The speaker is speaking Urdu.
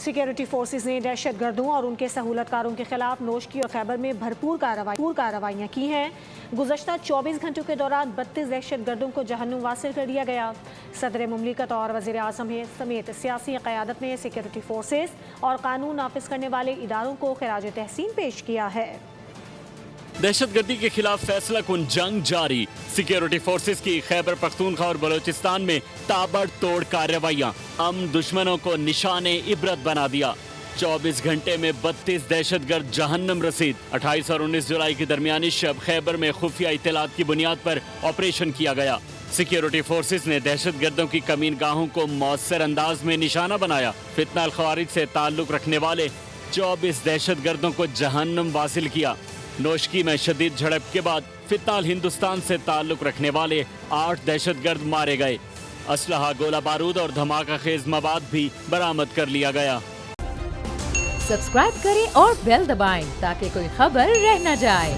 سیکیورٹی فورسز نے دہشت گردوں اور ان کے سہولت کاروں کے خلاف نوشکی اور خیبر میں بھرپور کارروائیاں کی ہیں۔ گزشتہ 24 گھنٹوں کے دوران 32 دہشت گردوں کو جہنم واصل کر دیا گیا۔ صدر مملکت اور وزیر اعظم سمیت سیاسی قیادت نے سیکیورٹی فورسز اور قانون نافذ کرنے والے اداروں کو خراج تحسین پیش کیا ہے۔ دہشت گردی کے خلاف فیصلہ کن جنگ جاری۔ سیکیورٹی فورسز کی خیبر پختونخوا اور بلوچستان میں تابڑ توڑ کارروائیاں، دشمنوں کو نشان عبرت بنا دیا۔ 24 گھنٹے میں 32 دہشت گرد جہنم رسید۔ 28 اور 19 جولائی کی درمیانی شب خیبر میں خفیہ اطلاعات کی بنیاد پر آپریشن کیا گیا۔ سیکیورٹی فورسز نے دہشت گردوں کی کمین گاہوں کو مؤثر انداز میں نشانہ بنایا۔ فتنہ الخوارج سے تعلق رکھنے والے 24 دہشت گردوں کو جہنم واصل کیا۔ نوشکی میں شدید جھڑپ کے بعد فتنہ ہندوستان سے تعلق رکھنے والے 8 دہشت گرد مارے گئے۔ اسلحہ، گولہ بارود اور دھماکہ خیز مواد بھی برآمد کر لیا گیا۔ سبسکرائب کریں اور بیل دبائیں تاکہ کوئی خبر رہ نہ جائے۔